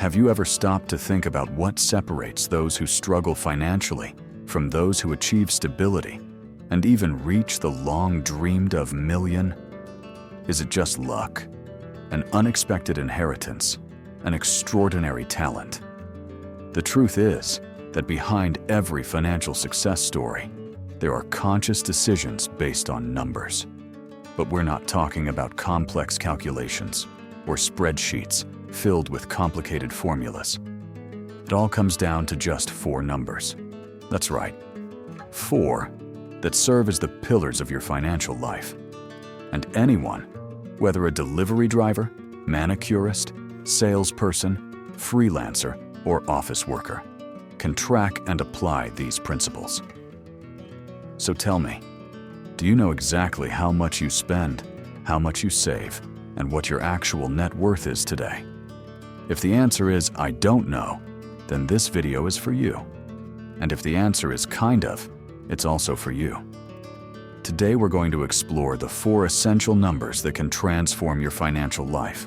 Have you ever stopped to think about what separates those who struggle financially from those who achieve stability and even reach the long-dreamed-of million? Is it just luck, an unexpected inheritance, an extraordinary talent? The truth is that behind every financial success story, there are conscious decisions based on numbers. But we're not talking about complex calculations or spreadsheets filled with complicated formulas. It all comes down to just 4 numbers. That's right, 4 that serve as the pillars of your financial life. And anyone, whether a delivery driver, manicurist, salesperson, freelancer, or office worker, can track and apply these principles. So tell me, do you know exactly how much you spend, how much you save, and what your actual net worth is today? If the answer is, I don't know, then this video is for you. And if the answer is kind of, it's also for you. Today we're going to explore the 4 essential numbers that can transform your financial life.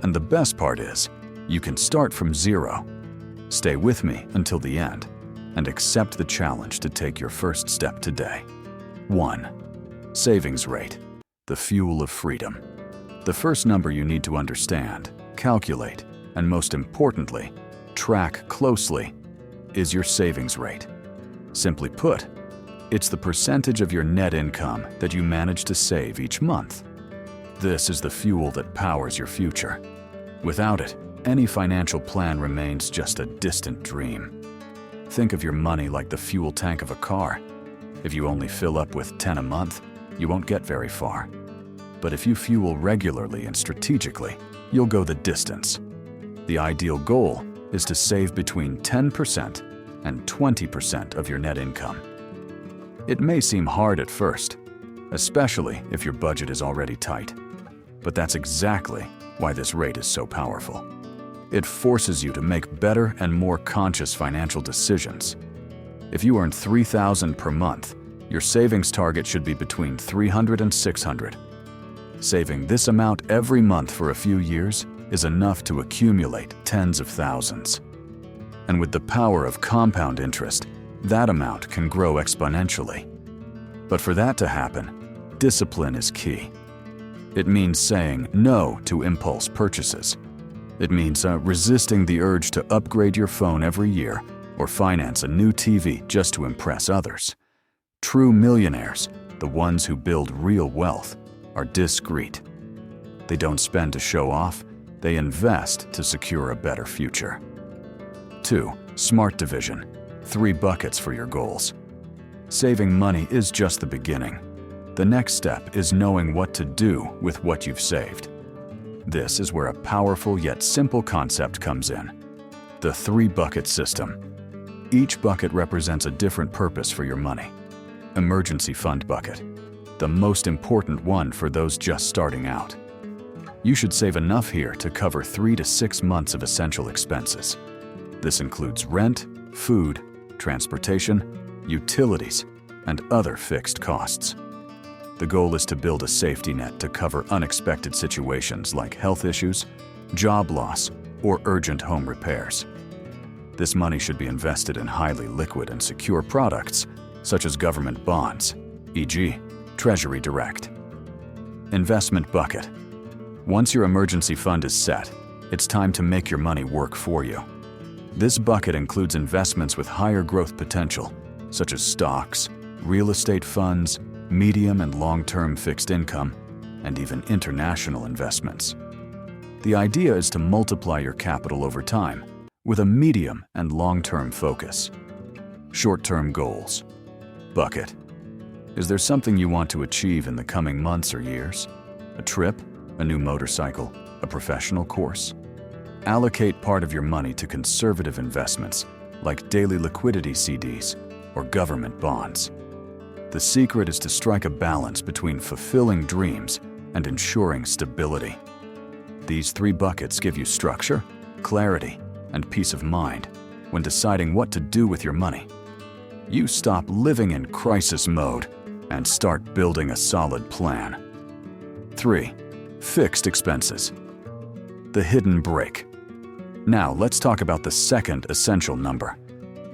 And the best part is, you can start from 0. Stay with me until the end and accept the challenge to take your first step today. 1. Savings rate, the fuel of freedom. The first number you need to understand, calculate, and most importantly, track closely, is your savings rate. Simply put, it's the percentage of your net income that you manage to save each month. This is the fuel that powers your future. Without it, any financial plan remains just a distant dream. Think of your money like the fuel tank of a car. If you only fill up with 10 a month, you won't get very far. But if you fuel regularly and strategically, you'll go the distance. The ideal goal is to save between 10% and 20% of your net income. It may seem hard at first, especially if your budget is already tight. But that's exactly why this rate is so powerful. It forces you to make better and more conscious financial decisions. If you earn $3,000 per month, your savings target should be between $300 and $600. Saving this amount every month for a few years is enough to accumulate tens of thousands. And with the power of compound interest, that amount can grow exponentially. But for that to happen, discipline is key. It means saying no to impulse purchases. It means resisting the urge to upgrade your phone every year or finance a new TV just to impress others. True millionaires, the ones who build real wealth, are discreet. They don't spend to show off, they invest to secure a better future. 2. Smart division, 3 buckets for your goals. Saving money is just the beginning. The next step is knowing what to do with what you've saved. This is where a powerful yet simple concept comes in: the 3-bucket system. Each bucket represents a different purpose for your money. Emergency fund bucket, the most important one for those just starting out. You should save enough here to cover 3 to 6 months of essential expenses. This includes rent, food, transportation, utilities, and other fixed costs. The goal is to build a safety net to cover unexpected situations like health issues, job loss, or urgent home repairs. This money should be invested in highly liquid and secure products, such as government bonds, e.g., Treasury Direct. Investment bucket. Once your emergency fund is set, it's time to make your money work for you. This bucket includes investments with higher growth potential, such as stocks, real estate funds, medium and long-term fixed income, and even international investments. The idea is to multiply your capital over time with a medium and long-term focus. Short-term goals. Bucket. Is there something you want to achieve in the coming months or years? A trip? A new motorcycle? A professional course? Allocate part of your money to conservative investments like daily liquidity CDs or government bonds. The secret is to strike a balance between fulfilling dreams and ensuring stability. These 3 buckets give you structure, clarity, and peace of mind when deciding what to do with your money. You stop living in crisis mode and start building a solid plan. 3. Fixed expenses. The hidden brake. Now, let's talk about the second essential number,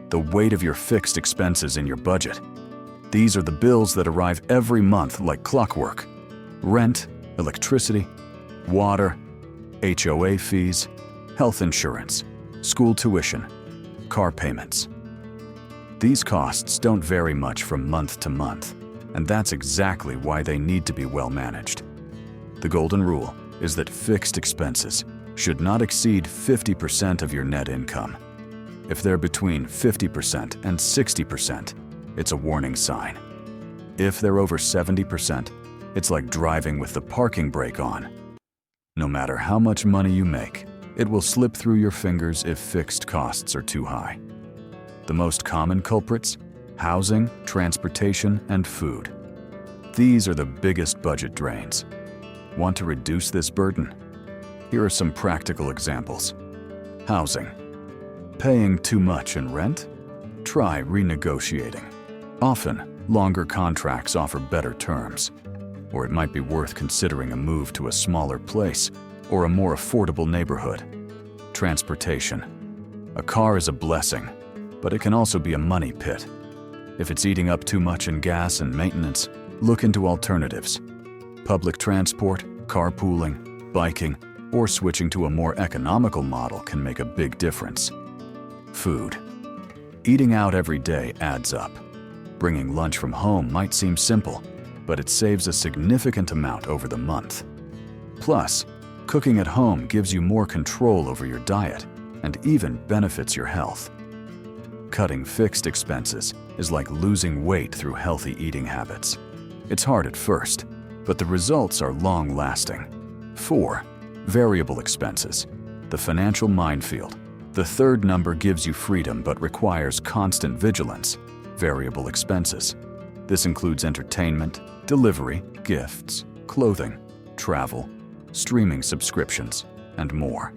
the weight of your fixed expenses in your budget. These are the bills that arrive every month like clockwork: rent, electricity, water, HOA fees, health insurance, school tuition, car payments. These costs don't vary much from month to month, and that's exactly why they need to be well managed. The golden rule is that fixed expenses should not exceed 50% of your net income. If they're between 50% and 60%, it's a warning sign. If they're over 70%, it's like driving with the parking brake on. No matter how much money you make, it will slip through your fingers if fixed costs are too high. The most common culprits: housing, transportation, and food. These are the biggest budget drains. Want to reduce this burden? Here are some practical examples. Housing. Paying too much in rent? Try renegotiating. Often, longer contracts offer better terms. Or it might be worth considering a move to a smaller place or a more affordable neighborhood. Transportation. A car is a blessing, but it can also be a money pit. If it's eating up too much in gas and maintenance, look into alternatives. Public transport, carpooling, biking, or switching to a more economical model can make a big difference. Food. Eating out every day adds up. Bringing lunch from home might seem simple, but it saves a significant amount over the month. Plus, cooking at home gives you more control over your diet and even benefits your health. Cutting fixed expenses is like losing weight through healthy eating habits. It's hard at first, but the results are long-lasting. 4. Variable expenses. The financial minefield. The third number gives you freedom but requires constant vigilance. Variable expenses. This includes entertainment, delivery, gifts, clothing, travel, streaming subscriptions, and more.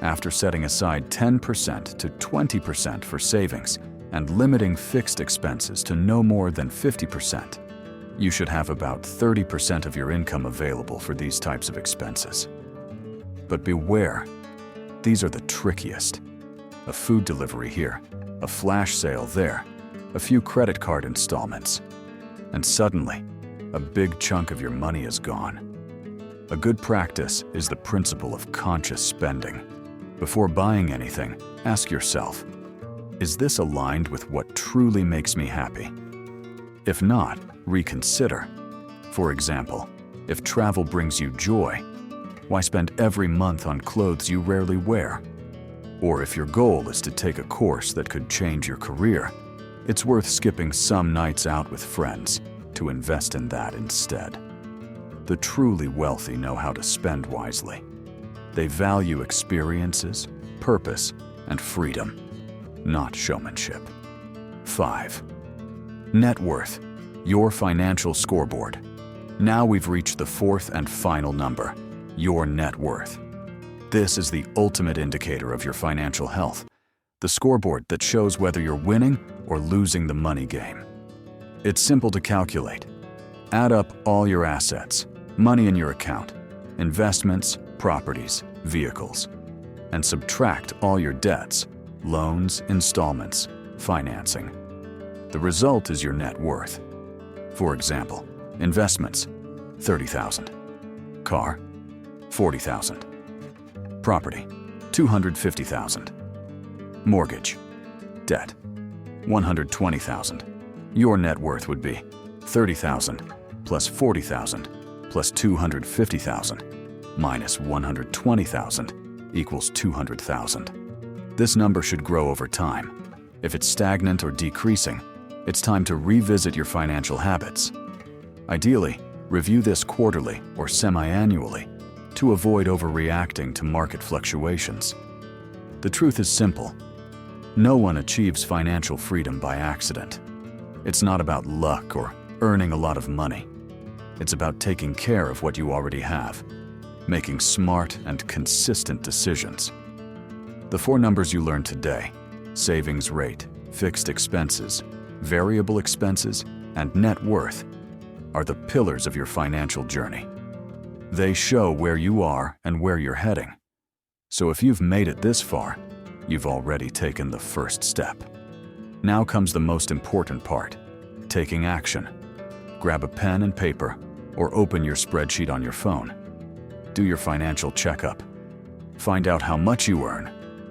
After setting aside 10% to 20% for savings and limiting fixed expenses to no more than 50%, you should have about 30% of your income available for these types of expenses. But beware, these are the trickiest. A food delivery here, a flash sale there, a few credit card installments, and suddenly, a big chunk of your money is gone. A good practice is the principle of conscious spending. Before buying anything, ask yourself, is this aligned with what truly makes me happy? If not, reconsider. For example, if travel brings you joy, why spend every month on clothes you rarely wear? Or if your goal is to take a course that could change your career, it's worth skipping some nights out with friends to invest in that instead. The truly wealthy know how to spend wisely. They value experiences, purpose, and freedom, not showmanship. 5. Net worth, your financial scoreboard. Now we've reached the fourth and final number, your net worth. This is the ultimate indicator of your financial health, the scoreboard that shows whether you're winning or losing the money game. It's simple to calculate. Add up all your assets, money in your account, investments, properties, vehicles, and subtract all your debts, loans, installments, financing. The result is your net worth. For example, investments, $30,000. Car, $40,000. Property, $250,000. Mortgage, debt, $120,000. Your net worth would be $30,000 plus $40,000 plus $250,000 minus $120,000 equals $200,000. This number should grow over time. If it's stagnant or decreasing, it's time to revisit your financial habits. Ideally, review this quarterly or semi-annually to avoid overreacting to market fluctuations. The truth is simple. No one achieves financial freedom by accident. It's not about luck or earning a lot of money. It's about taking care of what you already have, making smart and consistent decisions. The 4 numbers you learned today, savings rate, fixed expenses, variable expenses, and net worth, are the pillars of your financial journey. They show where you are and where you're heading. So if you've made it this far, you've already taken the first step. Now comes the most important part, taking action. Grab a pen and paper or open your spreadsheet on your phone. Do your financial checkup. Find out how much you earn,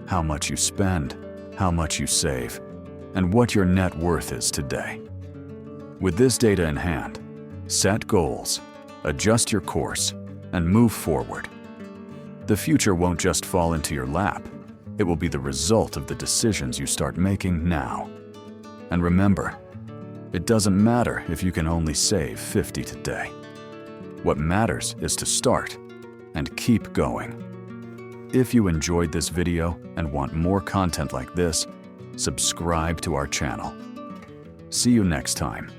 how much you spend, how much you save, and what your net worth is today. With this data in hand, set goals, adjust your course, and move forward. The future won't just fall into your lap. It will be the result of the decisions you start making now. And remember, it doesn't matter if you can only save 50 today. What matters is to start and keep going. If you enjoyed this video and want more content like this, subscribe to our channel. See you next time.